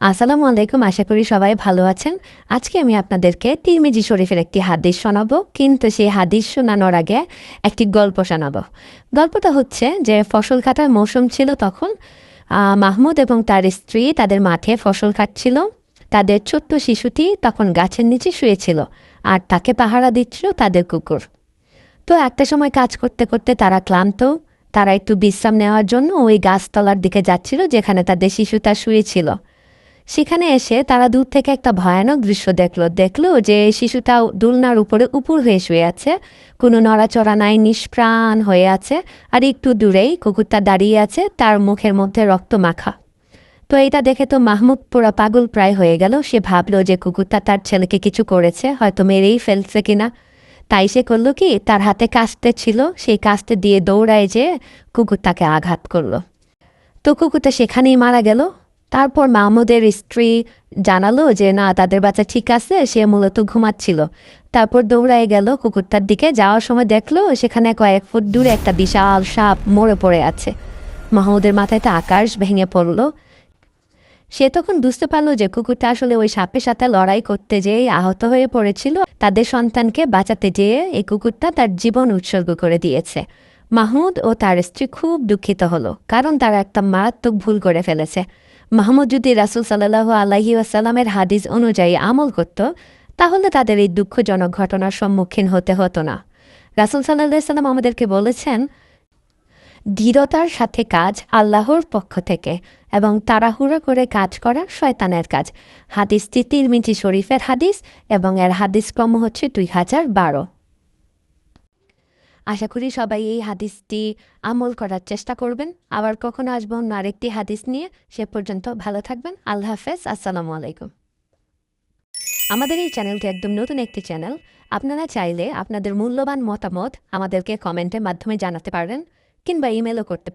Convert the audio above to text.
আসসালামু আলাইকুম, আশা করি সবাই ভালো আছেন। আজকে আমি আপনাদেরকে তিরমিজি শরীফের একটি হাদিস শোনাবো, কিন্তু সেই হাদিস শোনানোর আগে একটি গল্প শোনাবো। গল্পটা হচ্ছে যে ফসল কাটার মৌসুম ছিল তখন। মাহমুদ এবং তার স্ত্রী তাদের মাঠে ফসল কাটছিল। তাদের ছোট্ট শিশুটি তখন গাছের নিচে শুয়েছিল, আর তাকে পাহারা দিচ্ছিল তাদের কুকুর। তো একটা সময় কাজ করতে করতে তারা ক্লান্ত। তারা একটু বিশ্রাম নেওয়ার জন্য ওই গাছতলার দিকে যাচ্ছিল যেখানে তাদের শিশুটা শুয়েছিল। সেখানে এসে তারা দূর থেকে একটা ভয়ানক দৃশ্য দেখলো যে শিশুটা দোলনার উপরে উপুর হয়ে শুয়ে আছে। কোনো নড়াচড়া নাই, নিষ্প্রাণ হয়ে আছে। আর একটু দূরেই কুকুরটা দাঁড়িয়ে আছে, তার মুখের মধ্যে রক্ত মাখা। তো এটা দেখে তো মাহমুদ পুরা পাগল প্রায় হয়ে গেল। সে ভাবলো যে কুকুরটা তার ছেলেকে কিছু করেছে, হয়তো মেরেই ফেলছে কিনা। তাই সে করলো কি, তার হাতে কাস্তে ছিল, সেই কাস্তে দিয়ে দৌড়ায় যে কুকুরটাকে আঘাত করলো। তো কুকুরটা সেখানেই মারা গেল। তারপর মাহমুদের স্ত্রী জানালো যে না, তাদের বাচ্চা ঠিক আছে, সে মূলত ঘুমাচ্ছিল। তারপর দৌড়ায় গেল কুকুরটার দিকে। যাওয়ার সময় দেখলো সেখানে কয়েক ফুট দূরে একটা বিশাল সাপ মরে পড়ে আছে। মাহমুদের মাথায় তো আকাশ ভেঙে পড়ল। সে তখন বুঝতে পারলো যে কুকুরটা আসলে ওই সাপের সাথে লড়াই করতে যেয়ে আহত হয়ে পড়েছিল। তাদের সন্তানকে বাঁচাতে যেয়ে এই কুকুরটা তার জীবন উৎসর্গ করে দিয়েছে। মাহমুদ ও তার স্ত্রী খুব দুঃখিত হলো, কারণ তারা একটা মারাত্মক ভুল করে ফেলেছে। মাহমুদ যদি রাসূল সাল্লাল্লাহু আলাইহি ওয়াসাল্লামের হাদিস অনুযায়ী আমল করত, তাহলে তাদের এই দুঃখজনক ঘটনার সম্মুখীন হতে হতো না। রাসূল সাল্লাল্লাহু আলাইহি ওয়াসাল্লাম আমাদেরকে বলেছেন, দৃঢ়তার সাথে কাজ আল্লাহর পক্ষ থেকে, এবং তাড়াহুড়া করে কাজ করা শয়তানের কাজ। হাদিসটি তিরমিজি শরীফের হাদিস, এবং এর হাদিস ক্রম হচ্ছে 2012। আশা করি সবাই এই হাদিসটি আমল করার চেষ্টা করবেন। আবার কখনো আসবো অন্য আরেকটি হাদিস নিয়ে। সে পর্যন্ত ভালো থাকবেন। আল্লাহ হাফেজ। আসসালামু আলাইকুম। আমাদের এই চ্যানেলটি একদম নতুন একটি চ্যানেল। আপনারা চাইলে আপনাদের মূল্যবান মতামত আমাদেরকে কমেন্টের মাধ্যমে জানাতে পারেন, কিংবা ইমেলও করতে পারেন।